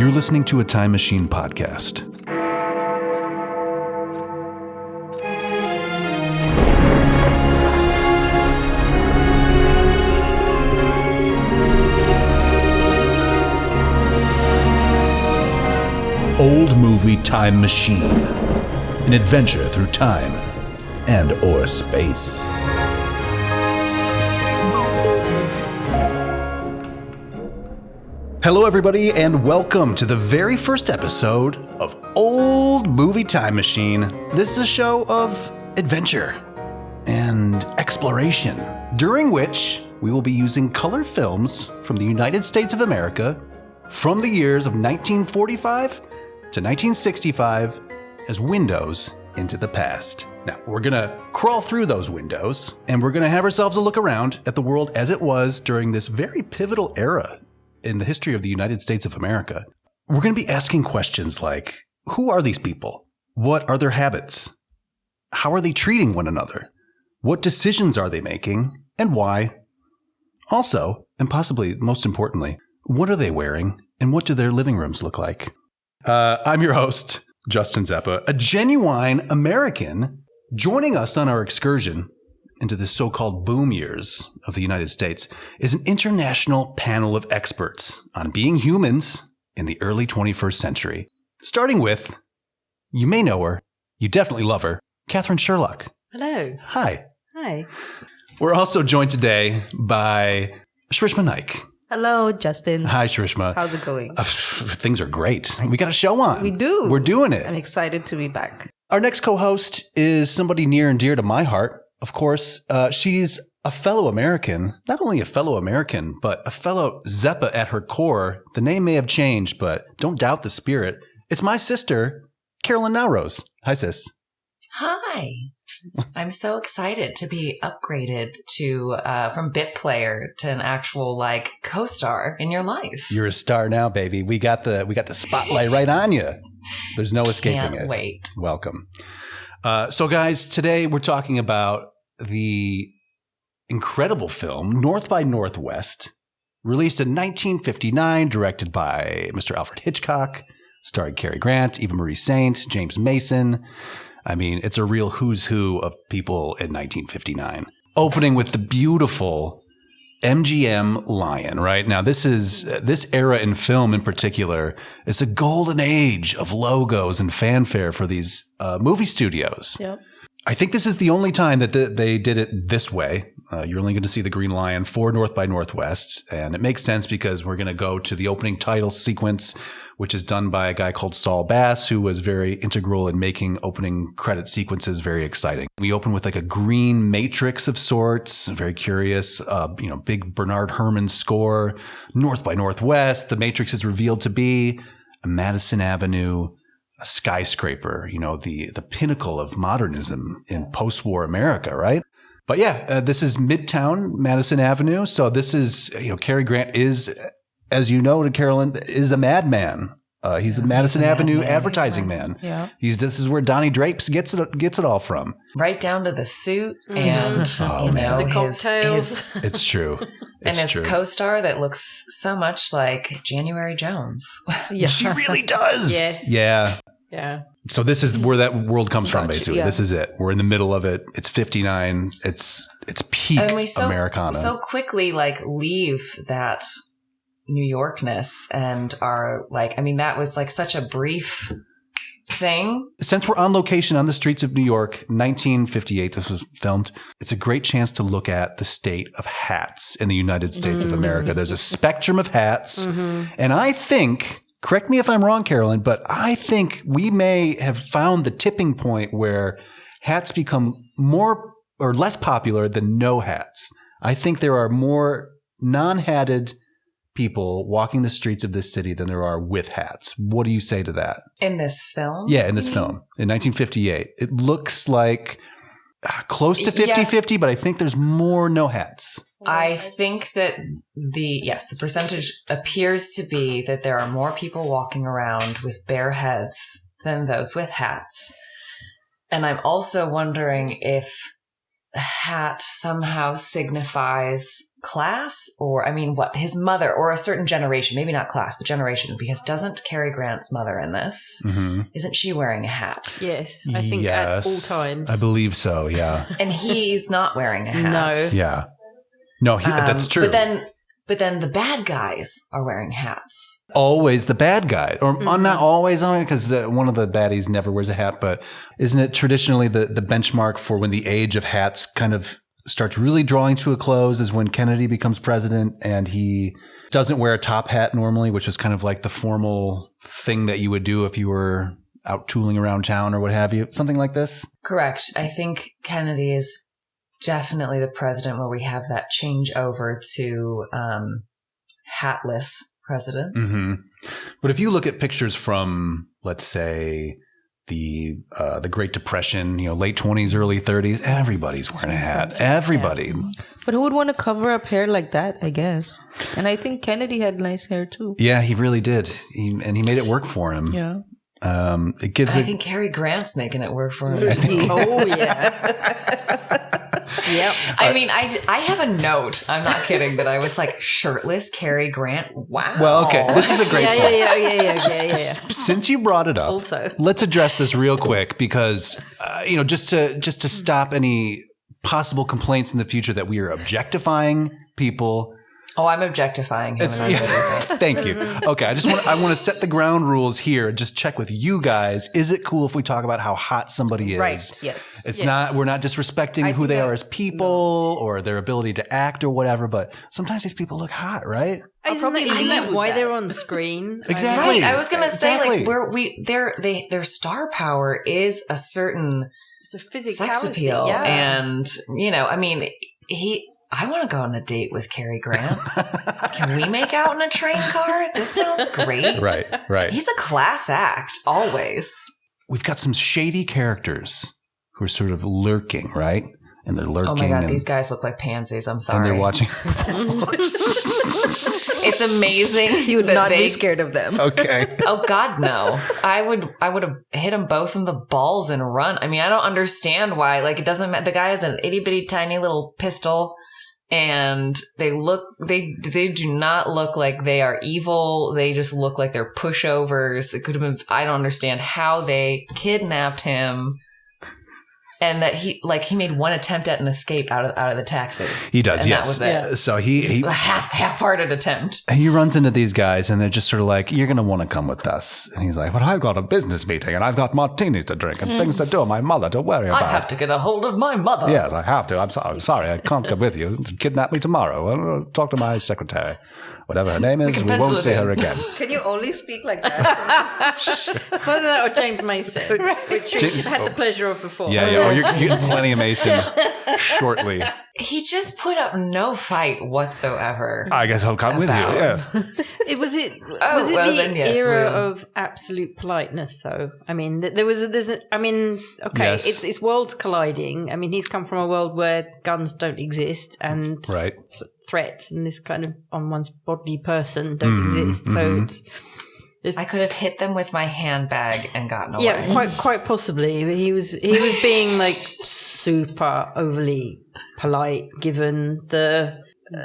You're listening to a Time Machine podcast. Old Movie Time Machine. An adventure through time and or space. Hello everybody and welcome to the very first episode of Old Movie Time Machine. This is a show of adventure and exploration, during which we will be using color films from the United States of America from the years of 1945 to 1965 as windows into the past. Now, we're gonna crawl through those windows and we're gonna have ourselves a look around at the world as it was during this very pivotal era in the history of the United States of America. We're going to be asking questions like, who are these people? What are their habits? How are they treating one another? What decisions are they making and why? Also, and possibly most importantly, what are they wearing and what do their living rooms look like? I'm your host, Justin Zeppa, a genuine American, joining us on our excursion into the so-called boom years of the United States is an international panel of experts on being humans in the early 21st century. Starting with, you may know her, you definitely love her, Katherine Sherlock. Hello. Hi. Hi. We're also joined today by Shrishma Naik. Hello, Justin. Hi, Shrishma. How's it going? Things are great. We got a show on. We do. We're doing it. I'm excited to be back. Our next co-host is somebody near and dear to my heart. Of course, she's a fellow American, not only a fellow American, but a fellow Zeppa at her core. The name may have changed, but don't doubt the spirit. It's my sister, Carolyn Naoroz. Hi, sis. Hi. I'm so excited to be upgraded to from bit player to an actual co-star in your life. You're a star now, baby. We got the spotlight right on you. There's no escaping it. Can't wait. Welcome. So guys, today we're talking about the incredible film North by Northwest, released in 1959, directed by Mr. Alfred Hitchcock, starring Cary Grant, Eva Marie Saint, James Mason. I mean, it's a real who's who of people in 1959. Opening with the beautiful MGM Lion, right? Now, this era in film in particular is a golden age of logos and fanfare for these movie studios. Yep. I think this is the only time that they did it this way. You're only going to see the Green Lion for North by Northwest. And it makes sense because we're going to go to the opening title sequence, which is done by a guy called Saul Bass, who was very integral in making opening credit sequences very exciting. We open with a green matrix of sorts, very curious, big Bernard Herrmann score. North by Northwest, the matrix is revealed to be a Madison Avenue, a skyscraper, the pinnacle of modernism in post-war America, right? But yeah, this is Midtown Madison Avenue. So this is, Cary Grant is, as you know, Carolyn, is a madman. He's a Madison Avenue advertising man. Yeah. This is where Donnie Drapes gets it all from. Right down to the suit and the cocktails. It's true. And his co-star that looks so much like January Jones. Yeah. She really does. Yes. Yeah. Yeah. So this is where that world comes from, basically. Yeah. This is it. We're in the middle of it. It's 59. It's peak and we Americana. So quickly leave that New Yorkness and are that was such a brief thing. Since we're on location on the streets of New York, 1958, this was filmed. It's a great chance to look at the state of hats in the United States of America. There's a spectrum of hats. And I think, correct me if I'm wrong, Carolyn, but I think we may have found the tipping point where hats become more or less popular than no hats. I think there are more non-hatted people walking the streets of this city than there are with hats. What do you say to that? In this film? Yeah, in this film. In 1958. It looks like close to 50-50, but I think there's more no hats. I think that the percentage appears to be that there are more people walking around with bare heads than those with hats. And I'm also wondering if hat somehow signifies class, or what his mother, or a certain generation, maybe not class, but generation, because doesn't Cary Grant's mother in this, isn't she wearing a hat? Yes, I think at all times. I believe so, yeah. And he's not wearing a hat. No. Yeah. No, that's true. But then the bad guys are wearing hats. Always the bad guy. Or not always, because one of the baddies never wears a hat, but isn't it traditionally the benchmark for when the age of hats kind of starts really drawing to a close is when Kennedy becomes president and he doesn't wear a top hat normally, which is kind of like the formal thing that you would do if you were out tooling around town or what have you. Something like this? Correct. I think Kennedy is definitely the president where we have that change over to hatless presidents. But if you look at pictures from, let's say, the Great Depression, late 20s, early 30s, everybody's wearing a hat. Everybody. Yeah. But who would want to cover up hair like that, I guess? And I think Kennedy had nice hair too. Yeah, he really did. He made it work for him. Yeah. It gives I think Cary Grant's making it work for him. Oh, yeah. Yep. I have a note. I'm not kidding, but I was like, shirtless Cary Grant. Wow. Well, okay. This is a great point. Yeah. Since you brought it up, also, let's address this real quick because, just to stop any possible complaints in the future that we are objectifying people. Oh, I'm objectifying him. Thank you. Okay, I want to set the ground rules here. Just check with you guys. Is it cool if we talk about how hot somebody is? Right. Yes. It's not. We're not disrespecting who they are as people or their ability to act or whatever. But sometimes these people look hot, right? Isn't that why they're on screen? Exactly. Right. I was going to say, their star power is a certain sex appeal, and I want to go on a date with Cary Grant. Can we make out in a train car? This sounds great. Right. He's a class act, always. We've got some shady characters who are sort of lurking, right? And they're lurking. Oh my God, these guys look like pansies. I'm sorry. And they're watching. It's amazing. You would not be scared of them. Okay. Oh God, no. I would have hit them both in the balls and run. I don't understand why. Like, it doesn't matter. The guy has an itty bitty tiny little pistol. And they do not look like they are evil. They just look like they're pushovers. It could have been, I don't understand how they kidnapped him. And that he made one attempt at an escape out of the taxi. He does, and yes. That was it. So he a half-hearted attempt. He runs into these guys, and they're just sort of like, "You're going to want to come with us." And he's like, "But I've got a business meeting, and I've got martinis to drink, and things to do. My mother to worry about. I have to get a hold of my mother." Yes, I have to. I'm sorry, I can't come with you. Kidnap me tomorrow. I'll talk to my secretary. Whatever her name is, we won't see her again. Can you only speak like that? Either that or James Mason, which we've had the pleasure of before. Yeah. Well, you're getting plenty of Mason shortly. He just put up no fight whatsoever. I guess I'll come with you. Yeah. Was it the era of absolute politeness, though? Yes. It's worlds colliding. He's come from a world where guns don't exist and threats and this kind of on one's bodily person don't exist. So I could have hit them with my handbag and gotten away. Yeah, quite possibly. He was being like super overly polite given the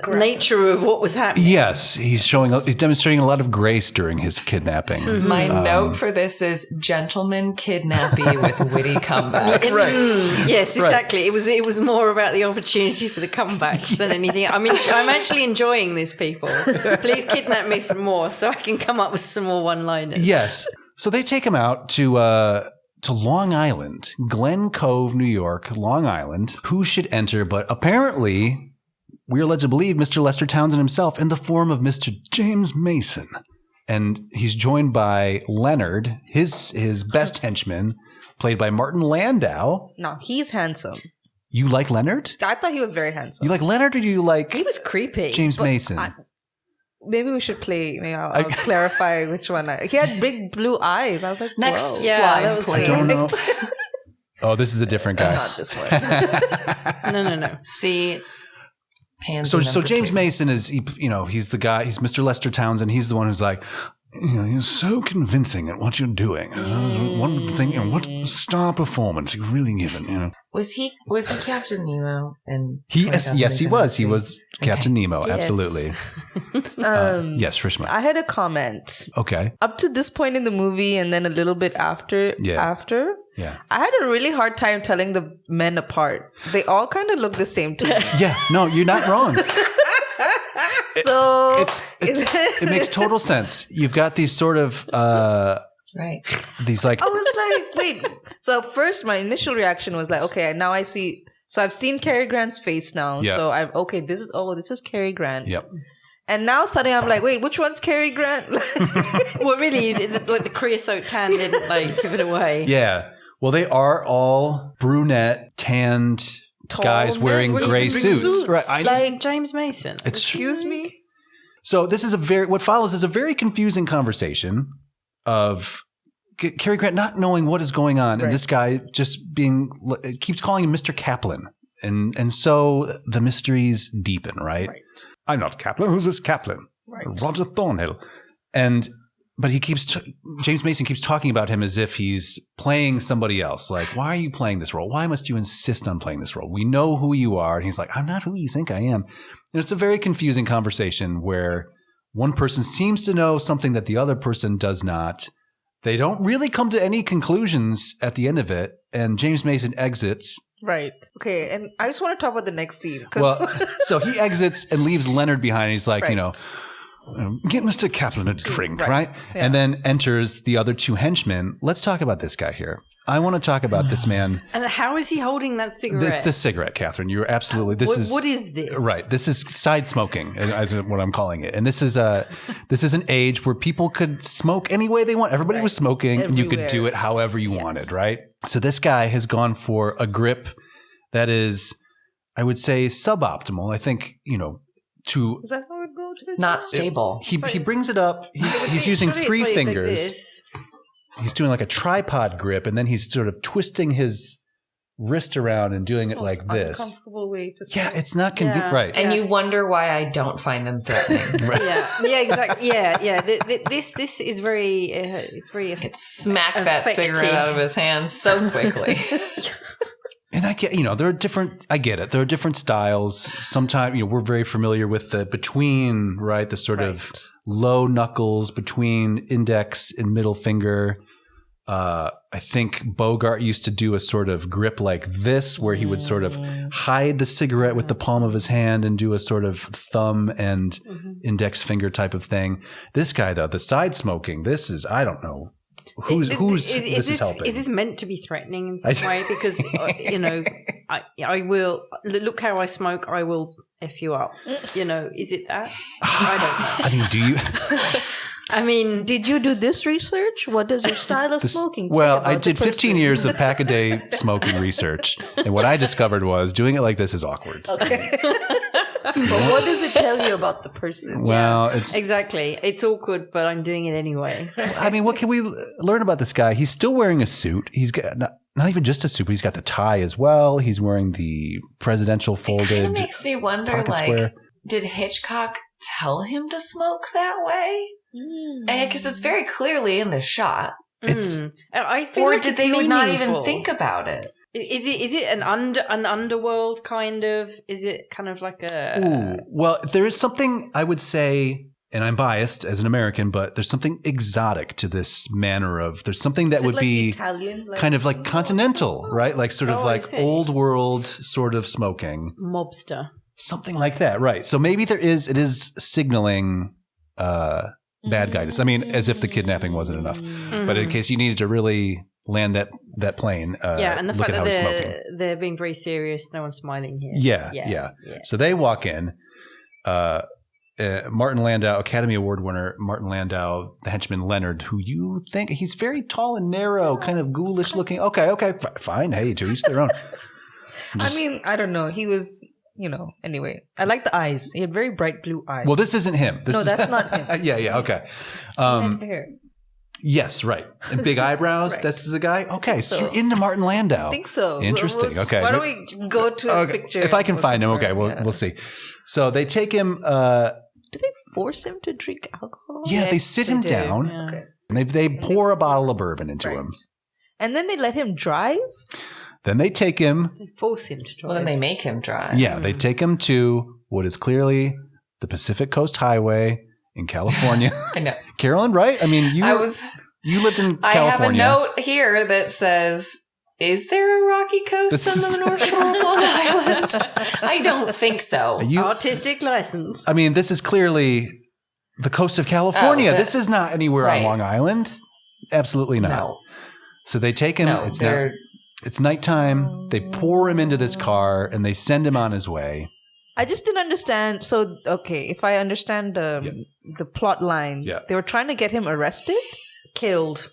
nature of what was happening. Yes, he's demonstrating a lot of grace during his kidnapping. Mm-hmm. My note for this is gentleman kidnappee with witty comebacks. Yes, exactly. Right. It was more about the opportunity for the comebacks than anything. I'm actually enjoying this, people. Please kidnap me some more so I can come up with some more one-liners. Yes. So they take him out to Long Island, Glen Cove, New York, Long Island. Who should enter? But apparently, we're led to believe Mr. Lester Townsend himself in the form of Mr. James Mason. And he's joined by Leonard, his best henchman, played by Martin Landau. No, he's handsome. You like Leonard? I thought he was very handsome. You like Leonard or do you like... He was creepy. James Mason. Maybe we should play. Maybe I'll clarify which one. He had big blue eyes. I was like, next whoa. slide, please. I don't know. Oh, this is a different guy. Not this one. No. See... So James Mason is, he's the guy, he's Mr. Lester Townsend. He's the one who's like, you're so convincing at what you're doing. One thing, what star performance you've really given. Was he Captain Nemo? And Yes, he was. He was Captain Nemo. Yes. Absolutely. Yes, Shrishma. I had a comment. Okay. Up to this point in the movie, and then a little bit after. Yeah. I had a really hard time telling the men apart. They all kind of look the same to me. Yeah. No, you're not wrong. So it makes total sense. You've got these sort of right. These like I was like, wait. So first, my initial reaction was like, okay, now I see. So I've seen Cary Grant's face now. Yeah. So this is Cary Grant. Yep. And now suddenly I'm like, wait, which one's Cary Grant? Well, really, like the creosote tan didn't like give it away. Yeah. Well, they are all brunette, tanned Tall guys men wearing gray suits. Right. Like James Mason. Excuse me? So this is what follows is a very confusing conversation of Cary Grant not knowing what is going on, and this guy just keeps calling him Mr. Kaplan, and so the mysteries deepen. Right. I'm not Kaplan. Who's this Kaplan? Right. Roger Thornhill, but James Mason keeps talking about him as if he's playing somebody else. Like, why are you playing this role? Why must you insist on playing this role? We know who you are. And he's like, I'm not who you think I am. And it's a very confusing conversation where one person seems to know something that the other person does not. They don't really come to any conclusions at the end of it. And James Mason exits. Right. Okay. And I just want to talk about the next scene. Well, so he exits and leaves Leonard behind. He's like, Right. Get Mr. Kaplan a drink, right? Yeah. And then enters the other two henchmen. Let's talk about this guy here. I want to talk about this man. And how is he holding that cigarette? It's the cigarette, Catherine. You're absolutely. What is this? Right. This is side smoking, is what I'm calling it. And this is an age where people could smoke any way they want. Everybody was smoking, and you could do it however you wanted, right? So this guy has gone for a grip that is, I would say, suboptimal. I think to. Is that how it goes? Not stable. He brings it up. He's using three fingers. He's doing like a tripod grip, and then he's sort of twisting his wrist around and doing it like this. Uncomfortable way to Yeah, it's not convenient. Right. And you wonder why I don't find them threatening. Right. Yeah, exactly. Yeah. This is very. It's very. Smack that cigarette out of his hands so quickly. And I get, there are different, I get it. There are different styles. Sometimes, we're very familiar with the between, right? The sort of low knuckles between index and middle finger. I think Bogart used to do a sort of grip like this, where he would sort of hide the cigarette with the palm of his hand and do a sort of thumb and index finger type of thing. This guy, though, the side smoking, this is, I don't know. Who's this is helping? Is this meant to be threatening in some way? Because I will look how I smoke. I will f you up. Is it that? I don't know. Do you? I mean, did you do this research? What does your style of smoking? Well, I did 15 years of pack-a-day smoking research, and what I discovered was doing it like this is awkward. Okay. But what does it tell you about the person? Well, exactly. It's awkward, but I'm doing it anyway. I mean, what can we learn about this guy? He's still wearing a suit. He's got not even just a suit, but he's got the tie as well. He's wearing the presidential folded. It kind of makes me wonder, did Hitchcock tell him to smoke that way? Because it's very clearly in the shot. I feel or like did they not even think about it? Is it an underworld kind of? Is it kind of like a? Ooh, well, there is something I would say, and I'm biased as an American, but there's something exotic to this manner of. There's something that would be Italian, kind of like continental, right? Like sort of like old world sort of smoking, mobster, something like that, right? So maybe it is signaling. Bad guidance. I mean, as if the kidnapping wasn't enough, but in case you needed to really land that plane. And the look fact at how he's that smoking. they're being very serious. No one's smiling here. Yeah. So they walk in. Martin Landau, Academy Award winner Martin Landau, the henchman Leonard, who you think he's very tall and narrow, kind of ghoulish looking. Okay, fine. Hey, to each their own. I mean, I don't know. He was. Anyway, I like the eyes. He had very bright blue eyes. Well, this isn't him. That's not him. Yeah, okay. Hair. Yes, right. And big eyebrows. Right. That's the guy. Okay, so you're into Martin Landau. I think so. Interesting. Okay. Why don't we go to a picture? If I can find him, okay, we'll see. So they take him. force him to drink alcohol? Yeah, they sit him down. Yeah. Okay. And they pour a bottle of bourbon into him. And then they let him drive? Then they take him. They force him to drive. Well, then they make him drive. Yeah, they take him to what is clearly the Pacific Coast Highway in California. I know. Carolyn, right? I mean, you lived in California. I have a note here that says, is there a rocky coast on the North Shore of Long Island? I don't think so. Artistic license. I mean, this is clearly the coast of California. This is not anywhere on Long Island. Absolutely not. No. So they take him. It's nighttime. They pour him into this car and they send him on his way. I just didn't understand. So, okay, if I understand the plot line, they were trying to get him arrested? Killed.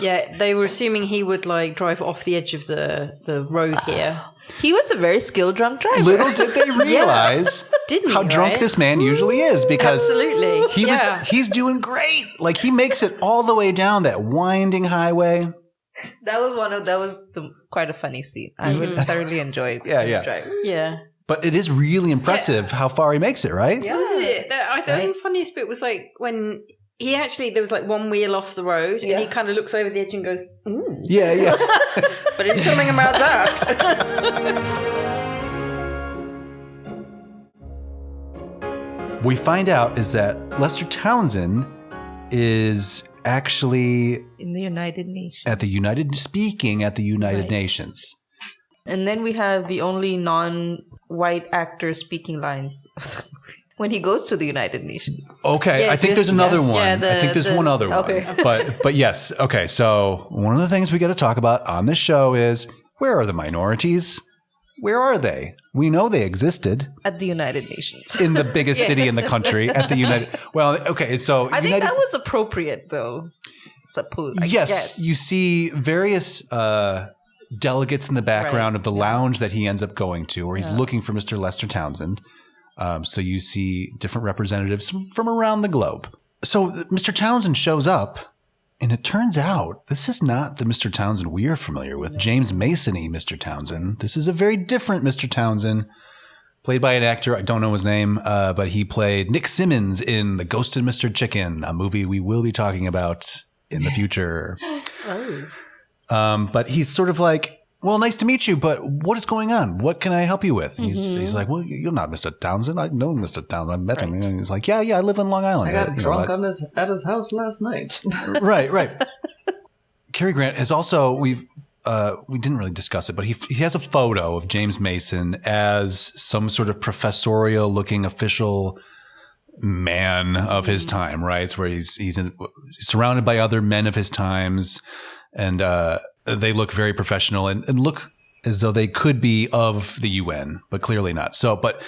Yeah, they were assuming he would drive off the edge of the road here. He was a very skilled drunk driver. Little did they realize how drunk this man usually is, because absolutely he's doing great. Like, he makes it all the way down that winding highway. That was quite a funny scene. I really thoroughly enjoyed. Yeah. But it is really impressive how far he makes it, right? Yeah. I think the funniest bit was when he actually, there was one wheel off the road and he kind of looks over the edge and goes, ooh. Yeah. But it's something about that. We find out is that Lester Townsend is actually in the United Nations. At the United Nations. And then we have the only non-white actor speaking lines when he goes to the United Nations. Okay, yes, I think there's another one. Yeah, I think there's one other one. Okay. But yes. Okay, so one of the things we got to talk about on this show is, where are the minorities? Where are they? We know they existed. At the United Nations. In the biggest city in the country. At the United... Well, okay, so... I think that was appropriate, though. I guess. You see various delegates in the background of the lounge that he ends up going to, where he's looking for Mr. Lester Townsend. So you see different representatives from around the globe. So Mr. Townsend shows up, and it turns out this is not the Mr. Townsend we are familiar with. James Mason-y Mr. Townsend. This is a very different Mr. Townsend, played by an actor. I don't know his name, but he played Nick Simmons in The Ghost and Mr. Chicken, a movie we will be talking about in the future. But he's sort of like, well, nice to meet you, but what is going on? What can I help you with? He's like, well, you're not Mr. Townsend. I know Mr. Townsend. I met him. And he's like, yeah, I live in Long Island. I got drunk at his house last night. Right. Cary Grant has also, we didn't really discuss it, but he has a photo of James Mason as some sort of professorial looking official man of his time, right? It's where he's surrounded by other men of his times, and they look very professional and look as though they could be of the UN, but clearly not. So, but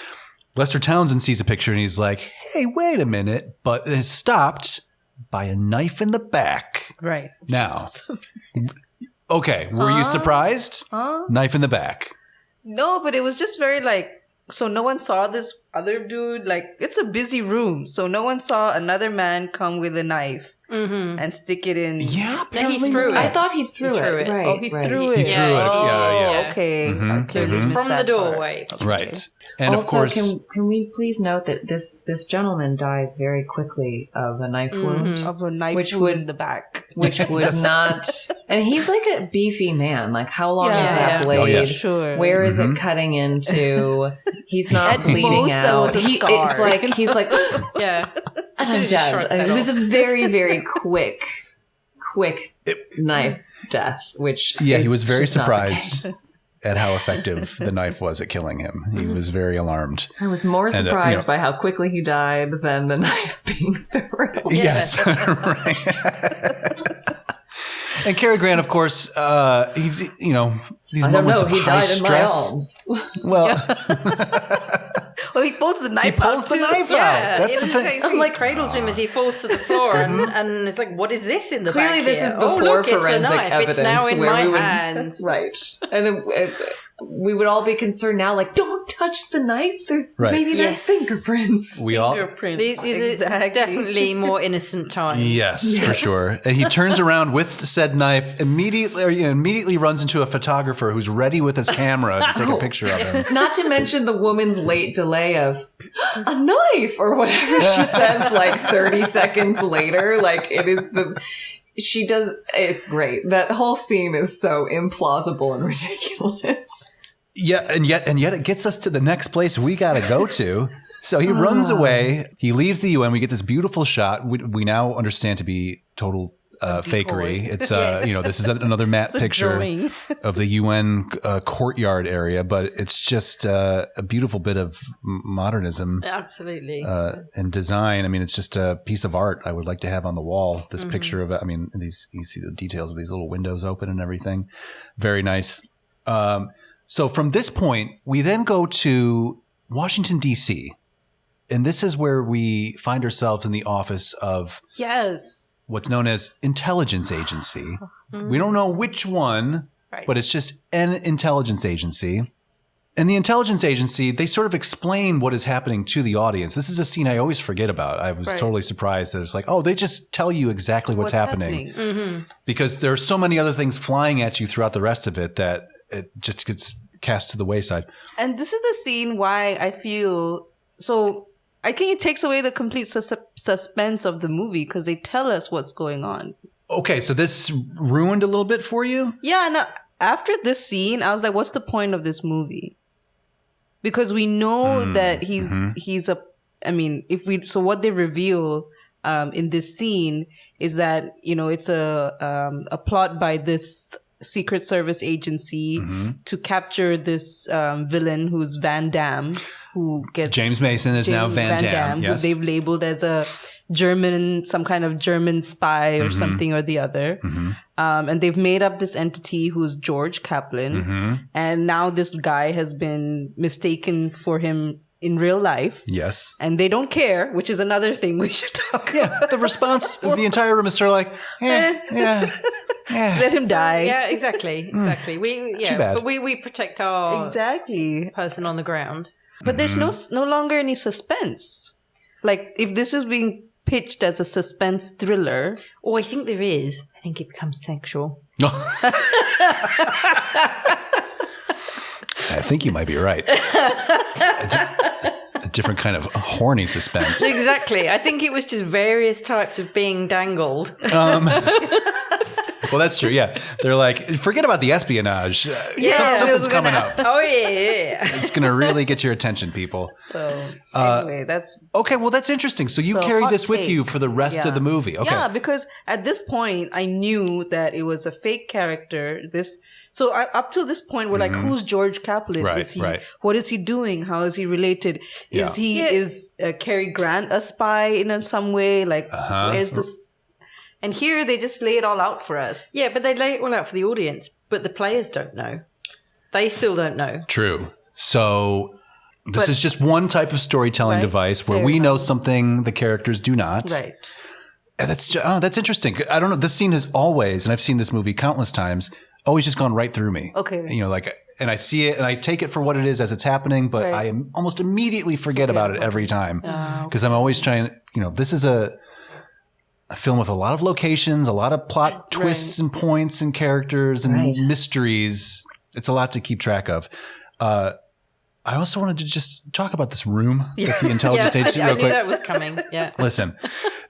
Lester Townsend sees a picture and he's like, hey, wait a minute, but it's stopped by a knife in the back. Right. Now, okay, were you surprised? Knife in the back. No, but it was just very so no one saw this other dude. It's a busy room, so no one saw another man come with a knife and stick it in. Yeah, no, he threw it. I thought he threw it. Right. Oh, he threw it. He threw it. Yeah. Okay. Clearly from the doorway. Right. And also, of course, can we please note that this gentleman dies very quickly of a knife wound, of a knife wound in the back, which would not. And he's like a beefy man. Like, how long is that blade? Oh, yeah. Sure. Where is it cutting into? He's not bleeding out. It's like he's like, yeah. I'm dead. It was a very, very quick knife death. Which he was very surprised at how effective the knife was at killing him. He was very alarmed. I was more surprised by how quickly he died than the knife being thrown. Yes, right. And Cary Grant, of course, he's these moments of high stress. Well, he pulls the knife out. He pulls the knife out. That's the thing. I'm like, cradles him as he falls to the floor, and it's like, what is this in the back? Clearly, this is before look, forensic it's a knife. evidence. It's now in my hand. Right. And then we would all be concerned now, like, don't touched the knife? There's Right. maybe there's Yes. fingerprints. We all. These are definitely more innocent times. Yes, for sure. And he turns around with the said knife, immediately runs into a photographer who's ready with his camera to take a picture of him. Not to mention the woman's late delay of a knife or whatever she says like 30 seconds later. Like it is it's great. That whole scene is so implausible and ridiculous. Yeah, and yet it gets us to the next place we got to go to. So he runs away. He leaves the UN. We get this beautiful shot. We now understand to be total fakery. It's this is another matte picture of the UN courtyard area, but it's just a beautiful bit of modernism. Absolutely. And design. I mean, it's just a piece of art I would like to have on the wall. This picture of it. I mean, you see the details of these little windows open and everything. Very nice. So from this point, we then go to Washington, D.C. And this is where we find ourselves in the office of what's known as intelligence agency. We don't know which one, but it's just an intelligence agency. And the intelligence agency, they sort of explain what is happening to the audience. This is a scene I always forget about. I was totally surprised that it's like, oh, they just tell you exactly what's happening. Mm-hmm. Because there are so many other things flying at you throughout the rest of it that it just gets cast to the wayside. And this is the scene why I feel so. I think it takes away the complete suspense of the movie because they tell us what's going on. Okay, so this ruined a little bit for you? Yeah, no. After this scene, I was like, what's the point of this movie? Because we know that he's so what they reveal in this scene is that, it's a plot by this Secret Service agency to capture this villain who's Van Damme, who gets James Mason is now Van Damme. Yes. Who they've labeled as a some kind of German spy or something or the other. And they've made up this entity who's George Kaplan. And now this guy has been mistaken for him in real life. Yes. And they don't care, which is another thing we should talk about. The response of the entire room is sort of like, let him die. Yeah, exactly. Too bad. But we protect our person on the ground. But there's no longer any suspense. Like if this is being pitched as a suspense thriller. Oh, I think there is. I think it becomes sexual. I think you might be right. A different kind of horny suspense. Exactly. I think it was just various types of being dangled. Well, that's true. Yeah. They're like, forget about the espionage. Something's coming up. Oh, yeah. It's going to really get your attention, people. So, anyway, that's... Okay, well, that's interesting. So you carried this with you for the rest of the movie. Okay. Yeah, because at this point, I knew that it was a fake character. So up to this point, we're like, who's George Kaplan? What is he doing? How is he related? Is Cary Grant a spy in some way? Like, where's this... And here they just lay it all out for us. Yeah, but they lay it all out for the audience, but the players don't know. They still don't know. True. So this is just one type of storytelling device where we know something the characters do not. Right. And that's interesting. I don't know. This scene has always, and I've seen this movie countless times, always just gone right through me. Okay. And I see it and I take it for what it is as it's happening, but I almost immediately forget about it every time. Because I'm always trying, this is a film with a lot of locations, a lot of plot twists and points and characters and mysteries. It's a lot to keep track of. I also wanted to just talk about this room that the intelligence agency. I knew that was coming. Yeah. Listen,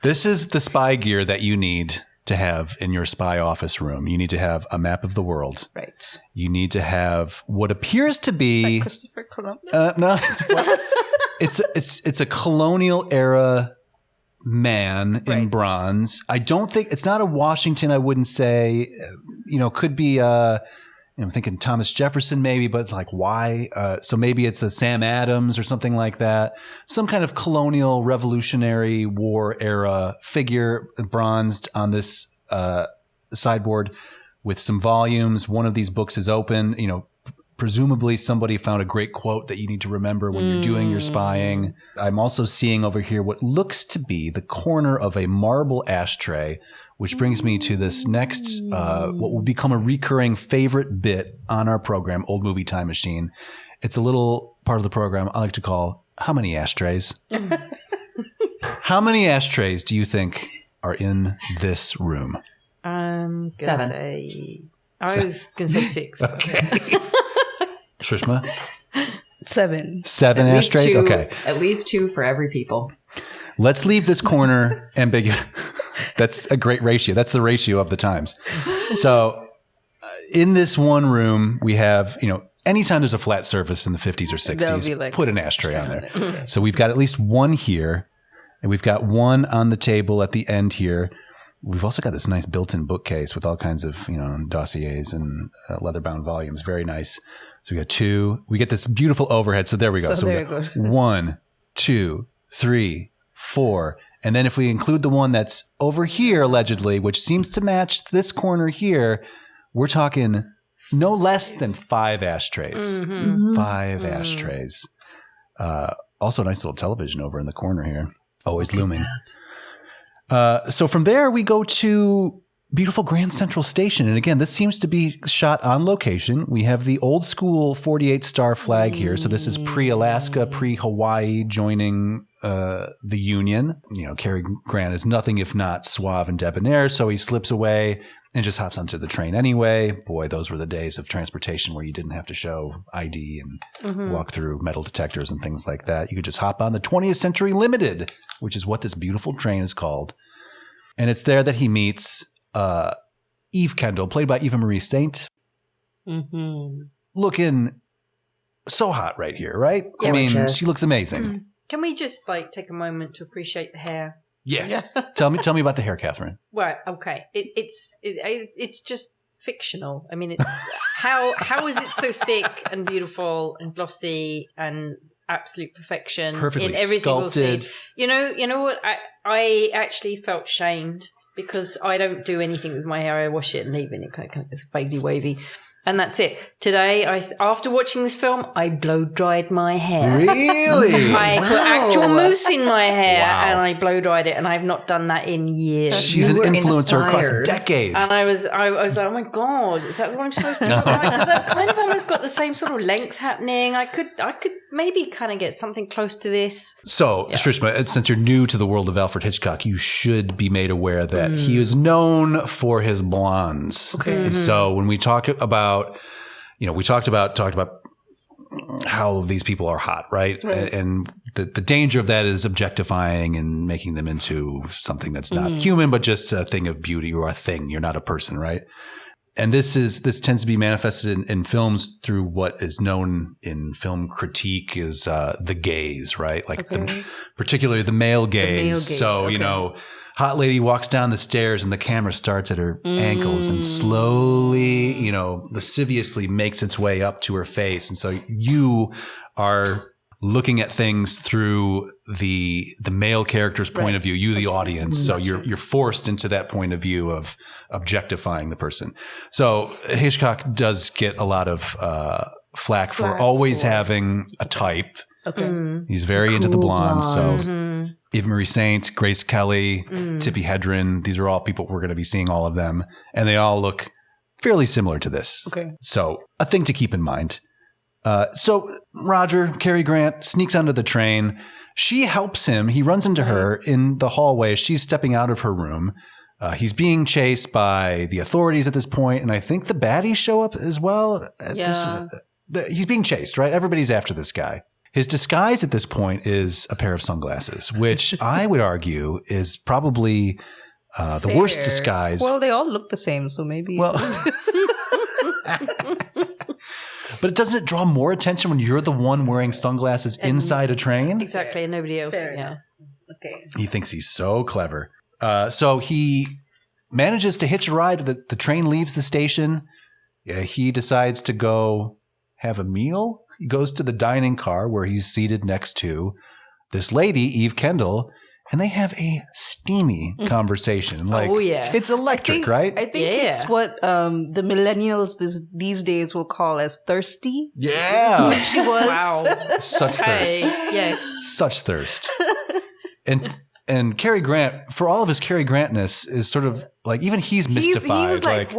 this is the spy gear that you need to have in your spy office room. You need to have a map of the world. Right. You need to have what appears to be like Christopher Columbus. No, it's a colonial era man in bronze. I don't think it's not a Washington. I wouldn't say. Could be. I'm thinking Thomas Jefferson maybe, but it's like why? So maybe it's a Sam Adams or something like that. Some kind of colonial Revolutionary War era figure bronzed on this sideboard with some volumes. One of these books is open. Presumably somebody found a great quote that you need to remember when you're doing your spying. I'm also seeing over here what looks to be the corner of a marble ashtray, which brings me to this next, what will become a recurring favorite bit on our program, Old Movie Time Machine. It's a little part of the program I like to call How Many Ashtrays? How many ashtrays do you think are in this room? 7. I was going to say 6. Okay. Shrishma? 7. 7 ashtrays? Okay. At least 2 for every people. Let's leave this corner ambiguous. That's a great ratio. That's the ratio of the times. So in this one room, we have, anytime there's a flat surface in the 50s or 60s, put an ashtray on there. So we've got at least one here, and we've got one on the table at the end here. We've also got this nice built-in bookcase with all kinds of, dossiers and leather-bound volumes. Very nice. So we got 2. We get this beautiful overhead. So there we go. So there we go. 1, 2, 3, 4. And then if we include the one that's over here, allegedly, which seems to match this corner here, we're talking no less than 5 ashtrays. 5 ashtrays. Also a nice little television over in the corner here. Always looming. So from there, we go to beautiful Grand Central Station. And again, this seems to be shot on location. We have the old school 48-star flag here. So this is pre-Alaska, pre-Hawaii joining the Union. Cary Grant is nothing if not suave and debonair. So he slips away and just hops onto the train anyway. Boy, those were the days of transportation where you didn't have to show ID and walk through metal detectors and things like that. You could just hop on the 20th Century Limited, which is what this beautiful train is called. And it's there that he meets Eve Kendall, played by Eva Marie Saint. Looking so hot right here, right? Yeah, I mean, she looks amazing. Can we just take a moment to appreciate the hair? Yeah. Tell me about the hair, Catherine. Well, okay. It's just fictional. I mean, it's how is it so thick and beautiful and glossy and absolute perfection Perfectly in every sculpted. single scene? You know what? I actually felt shamed because I don't do anything with my hair. I wash it and leave it. It kind of is vaguely wavy. And that's it. Today, after watching this film, I blow dried my hair. Really? I put actual mousse in my hair and I blow dried it, and I've not done that in years. She's an influencer across decades. And I was like, oh my God, is that what I'm supposed to do? Because I've kind of almost got the same sort of length happening. I could maybe kind of get something close to this. So, Shrishma, since you're new to the world of Alfred Hitchcock, you should be made aware that he is known for his blondes. Okay. So when we talk about, we talked about how these people are hot, right? And the danger of that is objectifying and making them into something that's not human, but just a thing of beauty or a thing. You're not a person, right? And this tends to be manifested in films through what is known in film critique is the gaze, right? Particularly the male gaze. So, hot lady walks down the stairs and the camera starts at her ankles and slowly, lasciviously makes its way up to her face. And so you are looking at things through the male character's point of view, you the audience. So you're forced into that point of view of objectifying the person. So Hitchcock does get a lot of flack for always having a type. Okay. He's very into the blondes. So Eva Marie Saint, Grace Kelly, Tippi Hedren, these are all people we're going to be seeing all of them. And they all look fairly similar to this. Okay. So a thing to keep in mind. So Roger, Cary Grant, sneaks onto the train. She helps him. He runs into her in the hallway. She's stepping out of her room. He's being chased by the authorities at this point, and I think the baddies show up as well. He's being chased, right? Everybody's after this guy. His disguise at this point is a pair of sunglasses, which I would argue is probably the worst disguise. Well, they all look the same, so maybe. Well, but doesn't it draw more attention when you're the one wearing sunglasses inside a train? Exactly, and nobody else. Yeah. Okay. He thinks he's so clever. So he manages to hitch a ride. The train leaves the station. Yeah, he decides to go have a meal. He goes to the dining car where he's seated next to this lady, Eve Kendall, and they have a steamy conversation. It's electric, right? I think it's what the millennials these days will call as thirsty. Yeah. Which she was. Wow. Such thirst. Yes. Such thirst. And And Cary Grant, for all of his Cary Grantness, is sort of like, even he's mystified. He was like,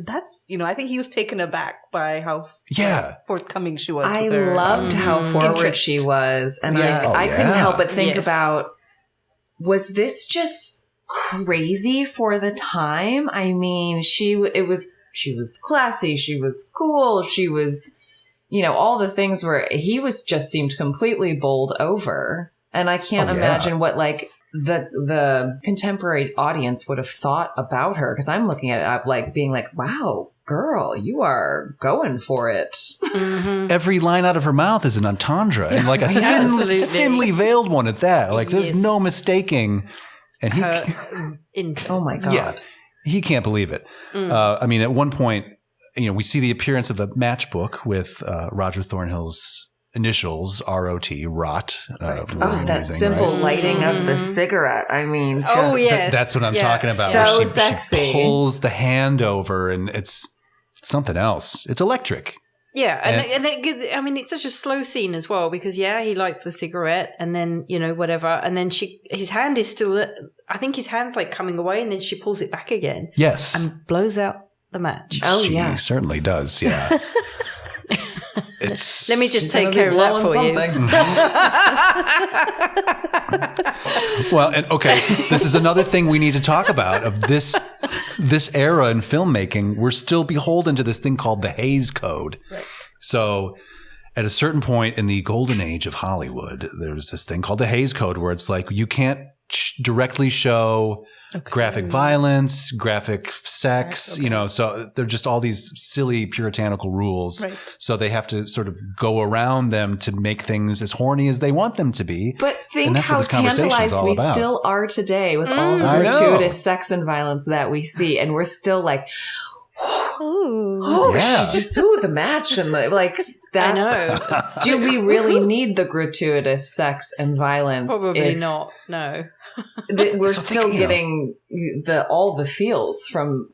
that's, I think he was taken aback by how forthcoming she was. I loved how forward she was. And I couldn't help but think about, was this just crazy for the time? I mean, she was classy. She was cool. She was, all the things where he just seemed completely bowled over. And I can't imagine what like the contemporary audience would have thought about her. Because I'm looking at it like being like, wow, girl, you are going for it. Mm-hmm. Every line out of her mouth is an entendre. And like a thinly veiled one at that. Like there's no mistaking. And he oh my God. Yeah, he can't believe it. I mean, at one point, we see the appearance of a matchbook with Roger Thornhill's initials, R-O-T, rot. That simple lighting of the cigarette. I mean, just that's what I'm talking about. So where sexy. She pulls the hand over, and it's something else. It's electric. Yeah, and it's such a slow scene as well because he lights the cigarette, and then whatever, and then his hand is still. I think his hand's like coming away, and then she pulls it back again. Yes, and blows out the match. She certainly does. Yeah. Let me just take care of that for you. Well, and okay, so this is another thing we need to talk about of this era in filmmaking. We're still beholden to this thing called the Hays Code. Right. So at a certain point in the golden age of Hollywood, there's this thing called the Hays Code where it's like you can't directly show graphic violence, graphic sex, so they're just all these silly puritanical rules. Right. So they have to sort of go around them to make things as horny as they want them to be. But think how tantalized we still are today with all the gratuitous sex and violence that we see. And we're still like, the match. And like, that's, I know. Do we really need the gratuitous sex and violence? Probably not. No. We're still getting all the feels from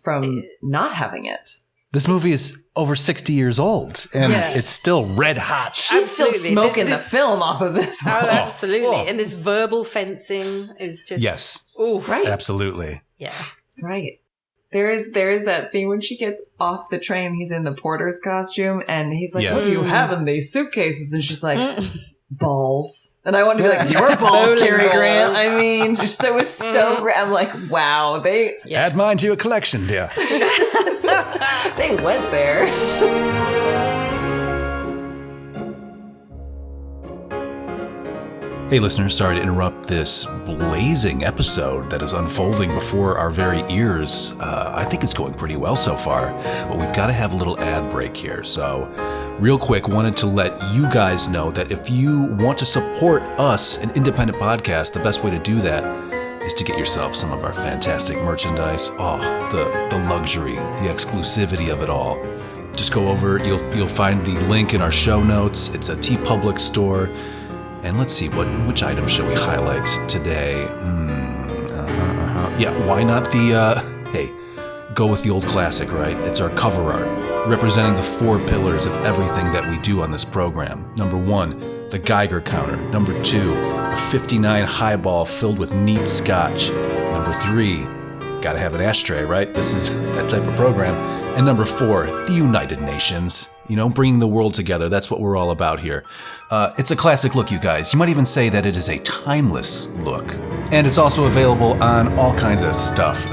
not having it. This movie is over 60 years old, and it's still red hot. She's still smoking the film off of this one. Oh, absolutely. Oh. And this verbal fencing is just... Yes. Ooh, right. Absolutely. Yeah. Right. There is that scene when she gets off the train, he's in the porter's costume, and he's like, what do you have in these suitcases? And she's like... balls. And I want to be like, your balls, Cary Grant. I mean, just it was so great. I'm like, wow, they add mine to your collection, dear. They went there. Hey listeners, sorry to interrupt this blazing episode that is unfolding before our very ears. I think it's going pretty well so far, but we've got to have a little ad break here. So real quick, wanted to let you guys know that if you want to support us, an independent podcast, the best way to do that is to get yourself some of our fantastic merchandise. Oh, the luxury, the exclusivity of it all. Just go over, you'll find the link in our show notes. It's a TeePublic store. And let's see, which item should we highlight today? Yeah, why not go with the old classic, right? It's our cover art, representing the 4 pillars of everything that we do on this program. Number 1, the Geiger counter. Number 2, a 59 highball filled with neat scotch. Number 3, gotta have an ashtray, right? This is that type of program. And number 4, the United Nations. Bringing the world together. That's what we're all about here. It's a classic look, you guys. You might even say that it is a timeless look. And it's also available on all kinds of stuff.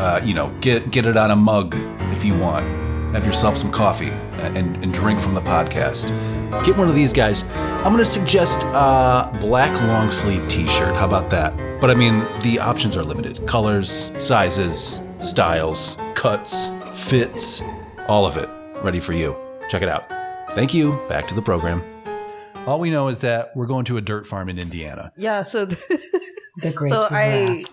Get it on a mug if you want. Have yourself some coffee and drink from the podcast. Get one of these guys. I'm going to suggest a black long sleeve t-shirt. How about that? But I mean, the options are limited. Colors, sizes, styles, cuts, fits, all of it. Ready for you. Check it out. Thank you. Back to the program. All we know is that we're going to a dirt farm in Indiana. Yeah, so the grapes of wrath.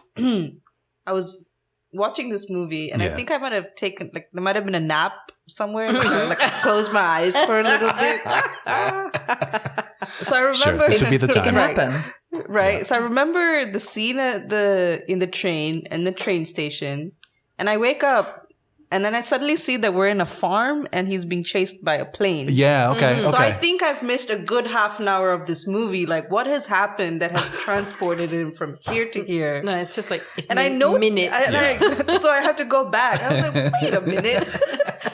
I was watching this movie, and I think I might have taken, there might have been a nap somewhere. I closed my eyes for a little bit. So I remember this would be the time. It can happen. Right. Yeah. So I remember the scene in the train station, and I wake up and then I suddenly see that we're in a farm and he's being chased by a plane. Yeah, okay, okay. So I think I've missed a good half an hour of this movie. Like, what has happened that has transported him from here to here? No, it's just like, I know minutes. So I have to go back. I was like, wait a minute.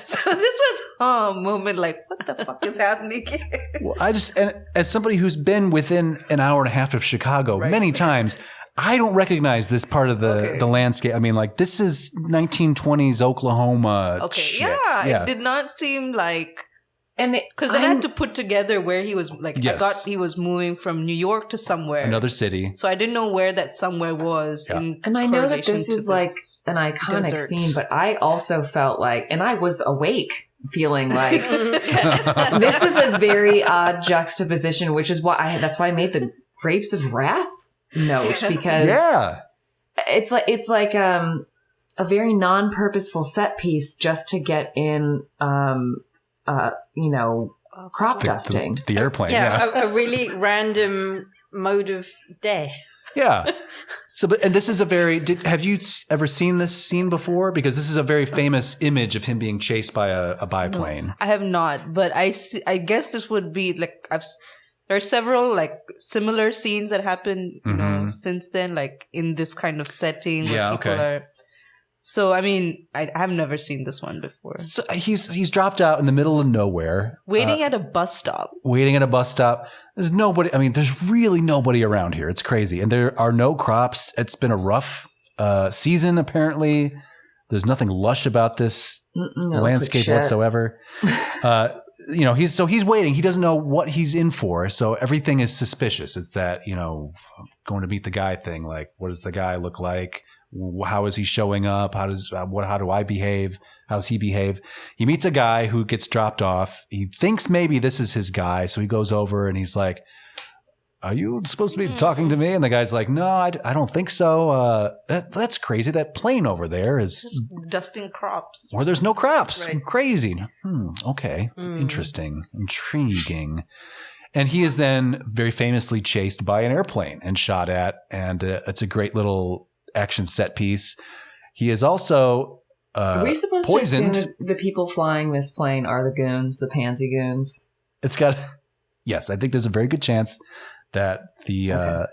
So this was a moment like, what the fuck is happening here? Well, and as somebody who's been within an hour and a half of Chicago many times, I don't recognize this part of the landscape. I mean, like, this is 1920s Oklahoma. Okay, shit. yeah, it did not seem like, and because they had to put together where he was. Like, I thought he was moving from New York to somewhere, another city. So I didn't know where that somewhere was. Yeah. And I know that this is like an iconic scene, but I also felt like, and I was awake, feeling like this is a very odd juxtaposition, which is why that's why I made the Grapes of Wrath note, because it's like a very non-purposeful set piece just to get in crop dusting the airplane. A really random mode of death. Yeah. So, and this is have you ever seen this scene before? Because this is a very famous image of him being chased by a biplane. No, I have not, but I guess this would be like, there are several like similar scenes that happened, you know, since then, like in this kind of setting where people are. So, I mean, I have never seen this one before. So he's dropped out in the middle of nowhere. Waiting at a bus stop. There's nobody. I mean, there's really nobody around here. It's crazy. And there are no crops. It's been a rough season, apparently. There's nothing lush about this landscape whatsoever. He's waiting. He doesn't know what he's in for. So everything is suspicious. It's that, going to meet the guy thing. Like, what does the guy look like? How is he showing up? How do I behave? How's he behave? He meets a guy who gets dropped off. He thinks maybe this is his guy. So he goes over and he's like, are you supposed to be talking to me? And the guy's like, no, I don't think so. That's crazy. That plane over there is dusting crops. Or there's no crops. Right. Crazy. Okay. Interesting. Intriguing. And he is then very famously chased by an airplane and shot at. And it's a great little action set piece. He is also are we supposed poisoned. to assume the people flying this plane are the goons, the pansy goons? Yes, I think there's a very good chance that that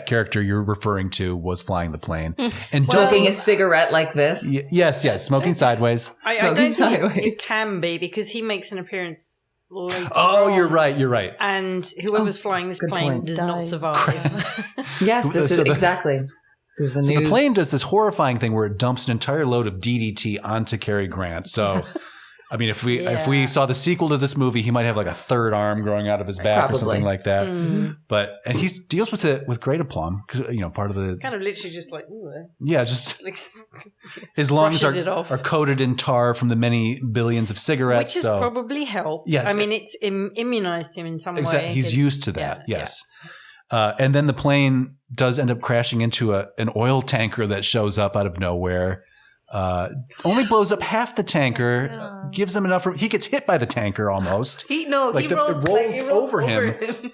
character you're referring to was flying the plane and smoking a cigarette like this. Yes, smoking sideways. I don't think it can be, because he makes an appearance later on. You're right. And whoever's flying this plane does not survive. Yes, this is exactly. There's the news. So the plane does this horrifying thing where it dumps an entire load of DDT onto Cary Grant. So, I mean, if we saw the sequel to this movie, he might have like a third arm growing out of his back or something like that. And he deals with it with great aplomb because part of the kind of literally just like just like, his lungs are coated in tar from the many billions of cigarettes, which has probably helped. Yes, I mean it's immunized him in some way. He's used to that. Yes. And then the plane does end up crashing into an oil tanker that shows up out of nowhere. Only blows up half the tanker, gives him enough. He gets hit by the tanker almost. It rolls over him.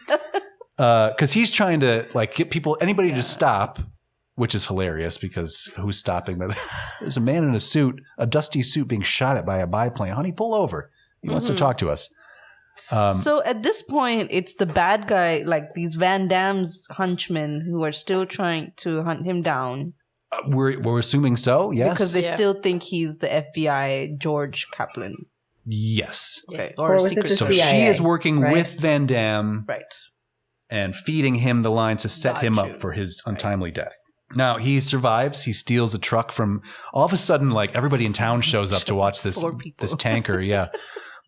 Because he's trying to get anybody to stop, which is hilarious because who's stopping? But there's a man in a dusty suit being shot at by a biplane. Honey, pull over. He wants to talk to us. So at this point, it's the bad guy, like these Van Damme's henchmen who are still trying to hunt him down. We're assuming so, yes. Because they still think he's the FBI George Kaplan. Yes. Okay. Or was it the so CIA? She is working with Van Damme. Right. And feeding him the line to set him up for his untimely death. Now, he survives. He steals a truck from... All of a sudden, everybody in town shows up to watch this tanker,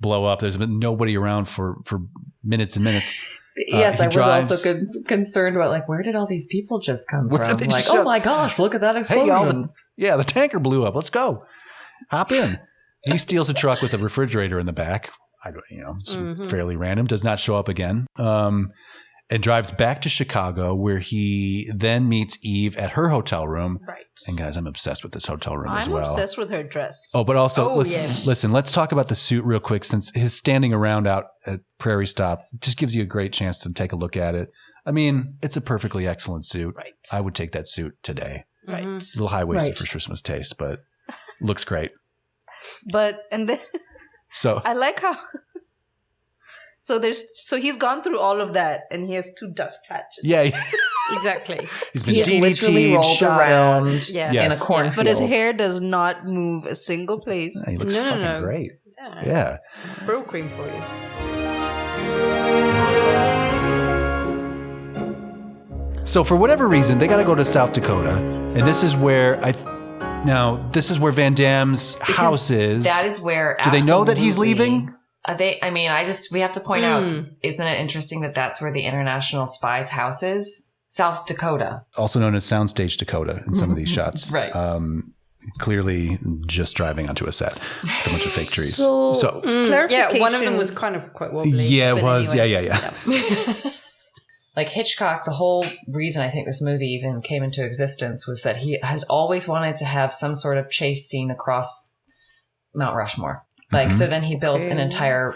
blow up. There's been nobody around for minutes and minutes. Yes, I was also concerned about where did all these people just come from? Oh my gosh, look at that explosion. Hey, the tanker blew up. Let's go. Hop in. He steals a truck with a refrigerator in the back. It's fairly random. Does not show up again. And drives back to Chicago, where he then meets Eve at her hotel room. Right. And guys, I'm obsessed with this hotel room as well. I'm obsessed with her dress. Oh, but also, listen, let's talk about the suit real quick, since his standing around out at Prairie Stop just gives you a great chance to take a look at it. I mean, it's a perfectly excellent suit. Right. I would take that suit today. Right. A little high-waisted for Shrishma's taste, but... Looks great. And then so I like how. So he's gone through all of that, and he has 2 dust patches. Yeah. Exactly. He's been literally rolled around in a cornfield. But his hair does not move a single place. He looks fucking great. Yeah. It's Brill cream for you. So for whatever reason, they got to go to South Dakota, and this is where Van Damme's house is. That is where. Do they know that he's leaving? We have to point out, isn't it interesting that that's where the international spy's house is? South Dakota. Also known as Soundstage Dakota in some of these shots. Right. Clearly just driving onto a set with a bunch of fake trees. Clarification. Yeah, one of them was kind of quite wobbly. Yeah, it was. Anyway. Yeah. Like Hitchcock, the whole reason I think this movie even came into existence was that he has always wanted to have some sort of chase scene across Mount Rushmore. Like, so then he built an entire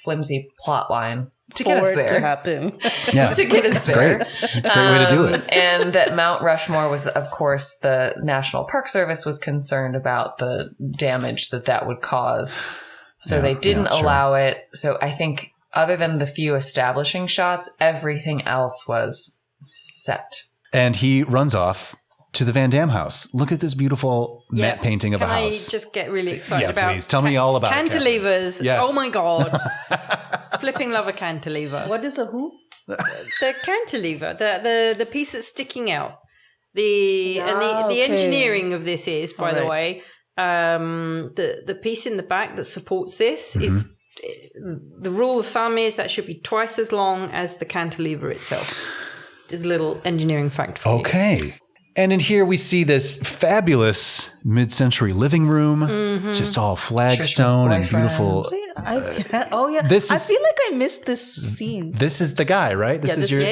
flimsy plot line to get us there. To happen. Yeah. To get us there. Great. It's a great way to do it. And that Mount Rushmore was, of course, the National Park Service was concerned about the damage that would cause. So they didn't allow it. So I think other than the few establishing shots, everything else was set. And he runs off to the Van Damme house. Look at this beautiful matte painting of a house. Can I just get really excited about please. Tell me all about cantilevers. It. Yes. Oh my God. Flipping love a cantilever. What is a who? The cantilever, the piece that's sticking out. The engineering of this is, by the way, the piece in the back that supports this is the rule of thumb is that should be twice as long as the cantilever itself. Just a little engineering fact for you. Okay. And in here we see this fabulous mid-century living room, just all flagstone and beautiful. I feel like I missed this scene. This is the guy, right? This is your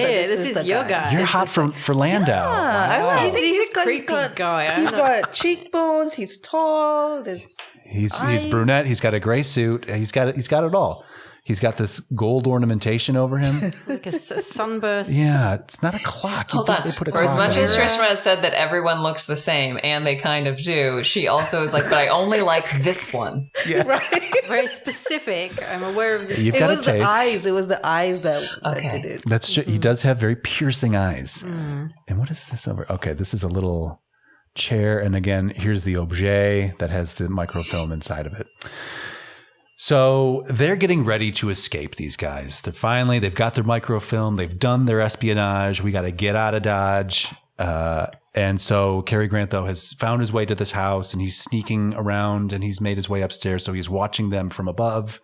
guy. You're hot for Landau. Yeah, Wow. He's a creepy guy. He's got cheekbones. He's tall. He's brunette. He's got a gray suit. He's got it all. He's got this gold ornamentation over him. Like a sunburst. Yeah, it's not a clock. Hold on. For as much as Shrishma said that everyone looks the same, and they kind of do, she also is like, but I only like this one. Yeah. Right. Very specific. I'm aware of this. You've got a taste. The eyes. It was the eyes that did it. That's he does have very piercing eyes. And what is this over? Okay, this is a little chair. And again, here's the objet that has the microfilm inside of it. So they're getting ready to escape, these guys. They've got their microfilm. They've done their espionage. We got to get out of Dodge. And so Cary Grant, though, has found his way to this house, and he's sneaking around, and he's made his way upstairs. So he's watching them from above.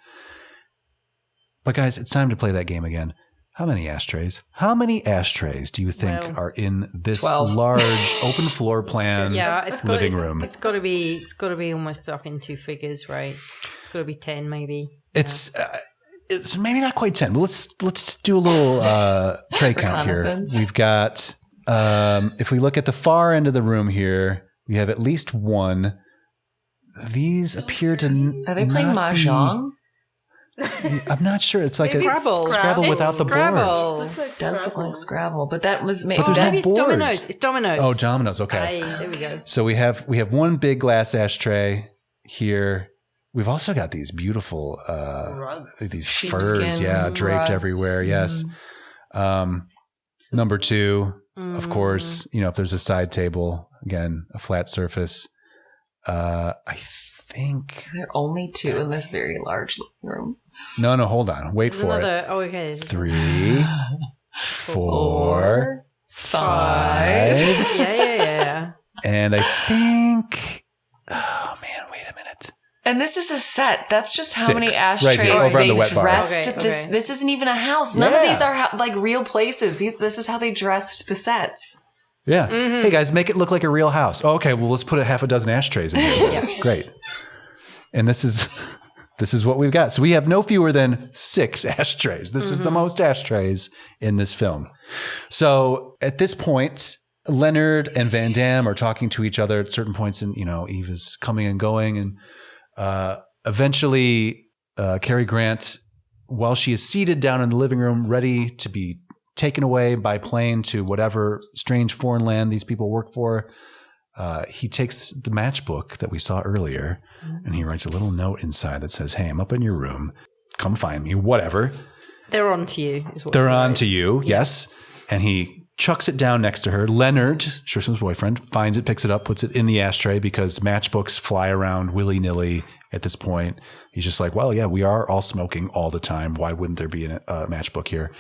But guys, it's time to play that game again. How many ashtrays? How many ashtrays do you think are in this 12. large open floor plan living room? It's got to be almost up in 2 figures, right? It's got to be 10, maybe. It's maybe not quite 10. But let's do a little tray count here. We've got if we look at the far end of the room here, we have at least 1. These appear to are they playing mahjong? I'm not sure. It's like Scrabble without the board. It does look like Scrabble, but that was maybe. But maybe it's board. dominoes. It's dominoes. Oh, dominoes. Okay. There we go. So we have 1 big glass ashtray here. We've also got these beautiful these furs, draped rugs. everywhere. Yes. Number 2, of course. If there's a side table, again, a flat surface. I think there are only 2 in this very large room. No, hold on. Wait for it. Oh, okay. 3, 4, 5. Yeah. And I think, oh man, wait a minute. And this is a set. That's just how 6. many ashtrays right they the dressed. Okay. This isn't even a house. None of these are like real places. This is how they dressed the sets. Yeah. Hey guys, make it look like a real house. Oh, okay. Well, let's put a half a dozen ashtrays in here. Great. And this is what we've got. So we have no fewer than 6 ashtrays. This is the most ashtrays in this film. So at this point, Leonard and Van Damme are talking to each other at certain points, and Eve is coming and going, and eventually Cary Grant, while she is seated down in the living room, ready to be taken away by plane to whatever strange foreign land these people work for, he takes the matchbook that we saw earlier and he writes a little note inside that says, hey, I'm up in your room. Come find me, whatever. They're on to you. They're on to you, yes. And he chucks it down next to her. Leonard, Shrishma's boyfriend, finds it, picks it up, puts it in the ashtray because matchbooks fly around willy-nilly at this point. He's just like, well, yeah, we are all smoking all the time. Why wouldn't there be a matchbook here?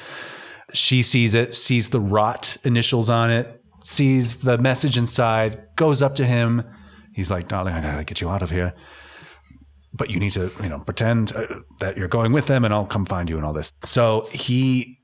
She sees it, sees the rot initials on it, sees the message inside, goes up to him. He's like, darling, I gotta get you out of here. But you need to, pretend that you're going with them and I'll come find you and all this. So he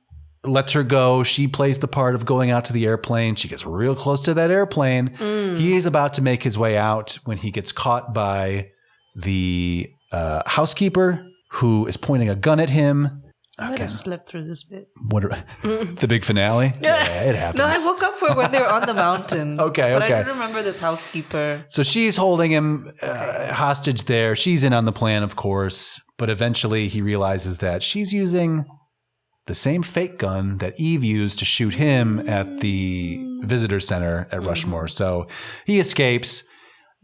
lets her go. She plays the part of going out to the airplane. She gets real close to that airplane. He is about to make his way out when he gets caught by the housekeeper who is pointing a gun at him. I might have slept through this bit. The big finale? Yeah, it happens. No, I woke up for when they were on the mountain. Okay. But I didn't remember this housekeeper. So she's holding him hostage there. She's in on the plan, of course. But eventually he realizes that she's using the same fake gun that Eve used to shoot him at the visitor center at Rushmore. So he escapes,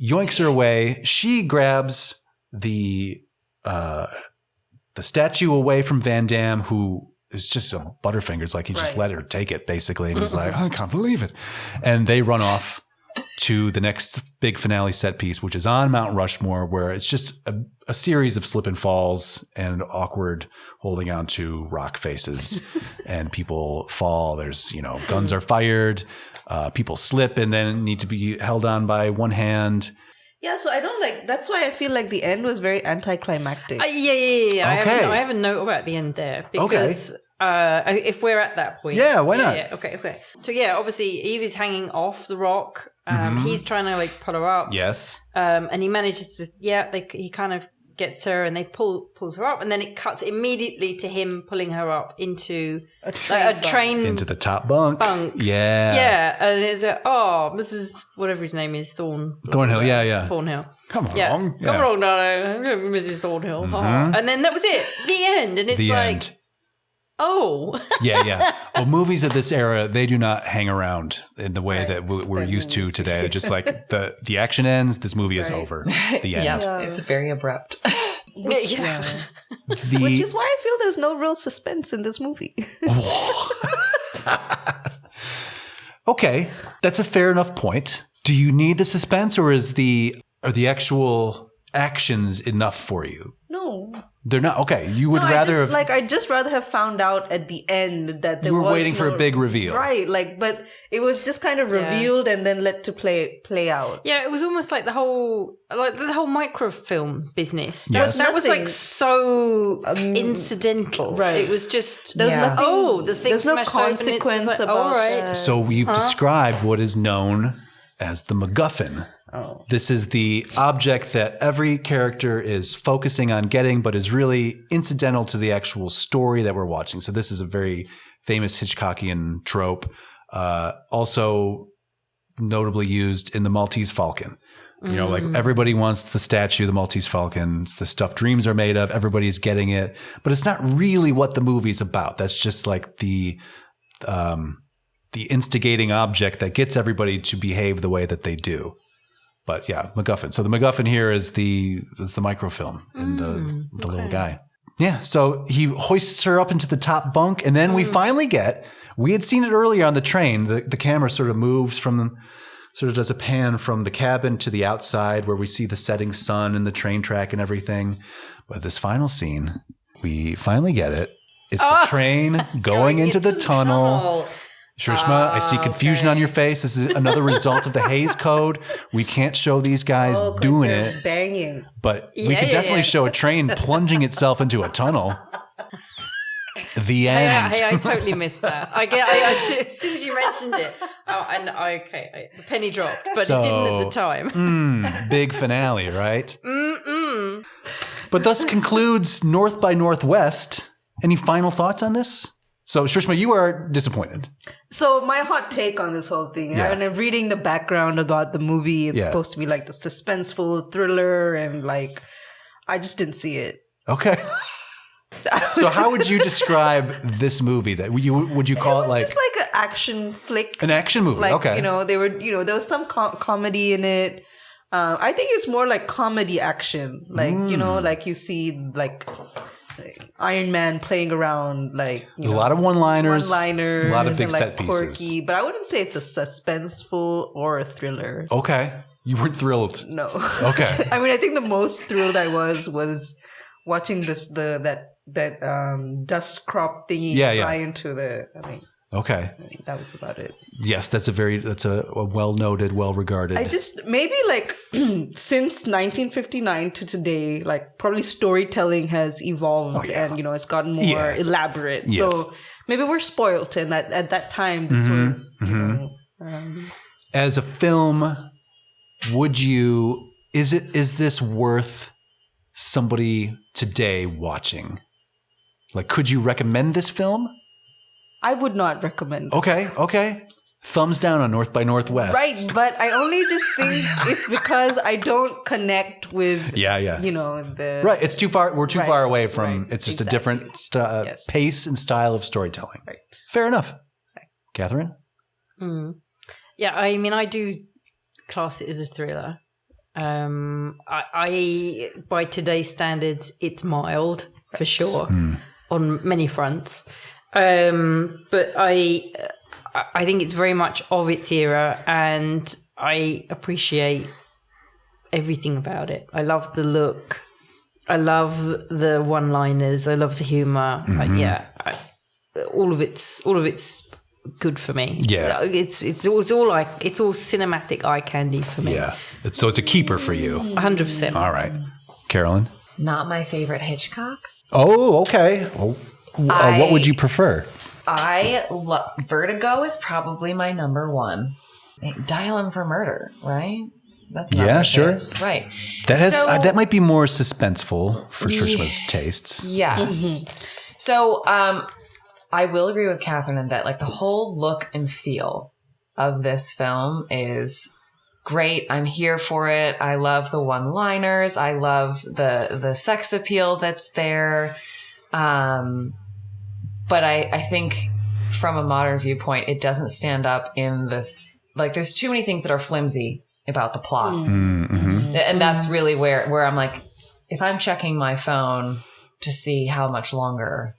yoinks her away. She grabs the statue away from Van Damme, who is just a butterfingers. Like he just let her take it, basically. And he's like, I can't believe it. And they run off to the next big finale set piece, which is on Mount Rushmore, where it's just a series of slip and falls and awkward holding on to rock faces. And people fall. There's, guns are fired. People slip and then need to be held on by one hand. Yeah, so I don't that's why I feel like the end was very anticlimactic. Yeah. Okay. I have a note about the end there because if we're at that point. Yeah, why not? Yeah, okay. So obviously Eve is hanging off the rock. He's trying to pull her up. Yes. And he manages to, he kind of gets her and they pulls her up and then it cuts immediately to him pulling her up into a train into the top bunk. Yeah. Yeah. And it's Mrs. whatever his name is, Thornhill. Yeah. Thornhill. Come on. Yeah. Come along, darling. Mrs. Thornhill. And then that was it. The end. And it's the like end. Oh. Yeah. Well, movies of this era, they do not hang around in the way that we're used to today. Just like the action ends, this movie is over. The end. Yeah, it's very abrupt. Which is why I feel there's no real suspense in this movie. Okay, that's a fair enough point. Do you need the suspense, or are the actual actions enough for you? No. They're not. Okay, you would rather have... I'd just rather have found out at the end that there was... You were waiting for a big reveal. Right, but it was just kind of revealed and then let to play out. Yeah, it was almost like the whole microfilm business. Yes. That was so incidental. Right. It was just... There's nothing... the thing there's no smashed open, consequence it's just about... all right. So we've described what is known as the MacGuffin. Oh. This is the object that every character is focusing on getting, but is really incidental to the actual story that we're watching. So this is a very famous Hitchcockian trope, also notably used in The Maltese Falcon. Everybody wants the statue, the Maltese Falcon. It's the stuff dreams are made of. Everybody's getting it, but it's not really what the movie's about. That's just like the instigating object that gets everybody to behave the way that they do. But yeah, MacGuffin. So the MacGuffin here is the microfilm in the little guy. Yeah. So he hoists her up into the top bunk, and then we finally we had seen it earlier on the train. The camera sort of moves does a pan from the cabin to the outside where we see the setting sun and the train track and everything. But this final scene, we finally get it. It's the train going into the tunnel. Shrishma, I see confusion on your face. This is another result of the Hays Code. We can't show these guys doing it. Banging. But we could definitely show a train plunging itself into a tunnel. The end. I totally missed that. As soon as you mentioned it, the penny dropped, but it didn't at the time. Big finale, right? But thus concludes North by Northwest. Any final thoughts on this? So, Shrishma, you are disappointed. So, my hot take on this whole thing, and I'm reading the background about the movie, it's supposed to be like the suspenseful thriller, and I just didn't see it. Okay. So, how would you describe this movie? That would you call it like? Just like action flick. An action movie, like, okay. There was some comedy in it. I think it's more like comedy action. Like, like you see like Iron Man playing around, like a lot of one-liners, a lot of big and, set pieces. Quirky, but I wouldn't say it's a suspenseful or a thriller. Okay, you weren't thrilled. No. Okay. I mean, I think the most thrilled I was watching that dust crop thingy fly into the. Okay. I think that was about it. Yes, that's a well-noted, well-regarded. I just, maybe like since 1959 to today, like probably storytelling has evolved and, it's gotten more elaborate. Yes. So maybe we're spoiled. And at that time, this was, As a film, is this worth somebody today watching? Like, could you recommend this film? I would not recommend this. Okay. Thumbs down on North by Northwest. Right, but I only just think it's because I don't connect with, the... Right, it's too far. We're too far away from... It's just a different pace and style of storytelling. Right. Fair enough. Exactly. Catherine? Yeah, I mean, I do class it as a thriller. I by today's standards, it's mild, for sure, on many fronts. But I think it's very much of its era, and I appreciate everything about it. I love the look. I love the one-liners. I love the humor. All of it's good for me. Yeah, it's all cinematic eye candy for me. Yeah, it's a keeper for you. 100%. All right, Carolyn. Not my favorite Hitchcock. Oh, okay. What would you prefer? Vertigo is probably my number one. Dial M for Murder, right? That's sure. His, right. That might be more suspenseful for Shrishma's tastes. Yes. So I will agree with Catherine in that, like, the whole look and feel of this film is great. I'm here for it. I love the one-liners. I love the sex appeal that's there. But I think from a modern viewpoint, it doesn't stand up in there's too many things that are flimsy about the plot. Mm-hmm. And that's really where I'm like, if I'm checking my phone to see how much longer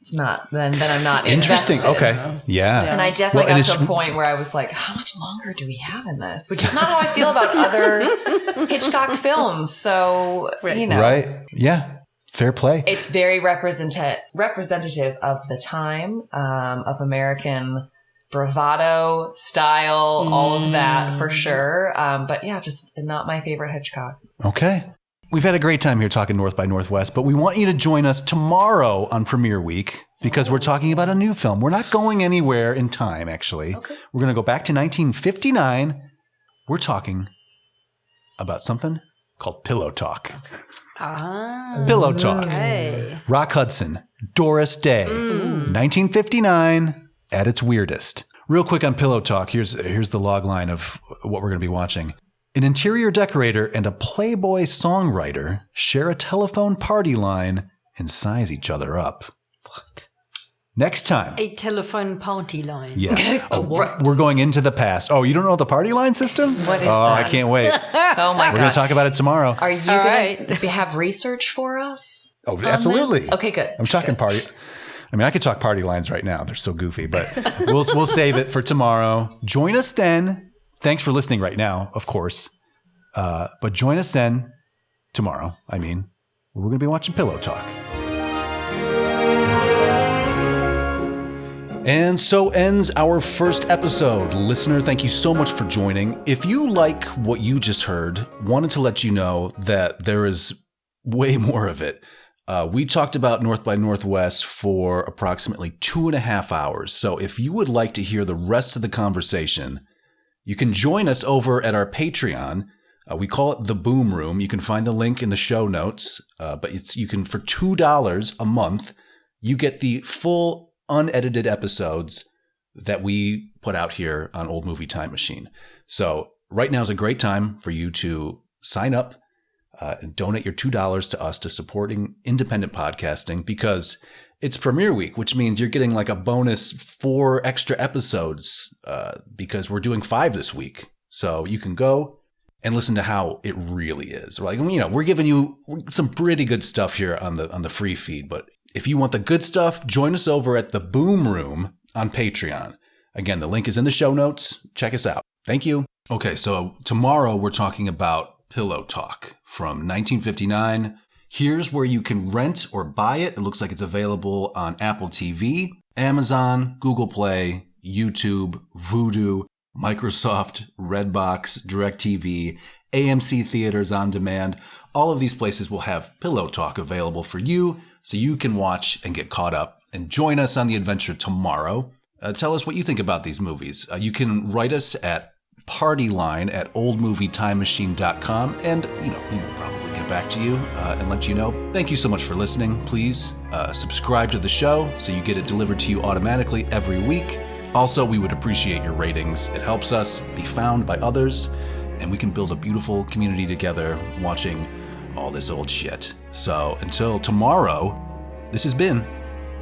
it's not, then I'm not interesting. Invested. Okay. Yeah. And I definitely got to a point where I was like, how much longer do we have in this? Which is not how I feel about other Hitchcock films. So, Right. Yeah. Fair play. It's very representative of the time, of American bravado, style, all of that for sure. But yeah, just not my favorite Hitchcock. Okay. We've had a great time here talking North by Northwest, but we want you to join us tomorrow on Premiere Week because we're talking about a new film. We're not going anywhere in time, actually. Okay. We're going to go back to 1959. We're talking about something called Pillow Talk. Pillow Talk. Okay. Rock Hudson, Doris Day, 1959 at its weirdest. Real quick on Pillow Talk, here's the log line of what we're going to be watching. An interior decorator and a Playboy songwriter share a telephone party line and size each other up. What? Next time. A telephone party line. Yeah. We're going into the past. Oh, you don't know the party line system? What is that? I can't wait. Oh my God. We're going to talk about it tomorrow. Are you going to have research for us? Oh, absolutely. This? Okay, good. I'm talking party. I mean, I could talk party lines right now. They're so goofy, but we'll save it for tomorrow. Join us then. Thanks for listening right now, of course. But join us then tomorrow. I mean, we're going to be watching Pillow Talk. And so ends our first episode. Listener, thank you so much for joining. If you like what you just heard, wanted to let you know that there is way more of it. We talked about North by Northwest for approximately 2.5 hours. So if you would like to hear the rest of the conversation, you can join us over at our Patreon. We call it The Boom Room. You can find the link in the show notes. But you can, for $2 a month, you get the full unedited episodes that we put out here on Old Movie Time Machine. So right now is a great time for you to sign up. and donate your $2 to us to supporting independent podcasting, because it's premiere week, which means you're getting like a bonus 4 extra episodes because we're doing 5 this week. So you can go and listen to how it really is. Like, we're giving you some pretty good stuff here on the free feed, but if you want the good stuff, join us over at the Boom Room on Patreon. Again, the link is in the show notes. Check us out. Thank you. Okay, so tomorrow we're talking about Pillow Talk from 1959. Here's where you can rent or buy it. It looks like it's available on Apple TV, Amazon, Google Play, YouTube, Vudu, Microsoft, Redbox, DirecTV, AMC Theaters on Demand. All of these places will have Pillow Talk available for you so you can watch and get caught up and join us on the adventure tomorrow. Tell us what you think about these movies. You can write us at partyline@oldmovietimemachine.com, and we will probably get back to you and let you know. Thank you so much for listening. Please subscribe to the show so you get it delivered to you automatically every week. Also, we would appreciate your ratings. It helps us be found by others, and we can build a beautiful community together watching all this old shit. So until tomorrow, this has been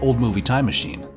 Old Movie Time Machine.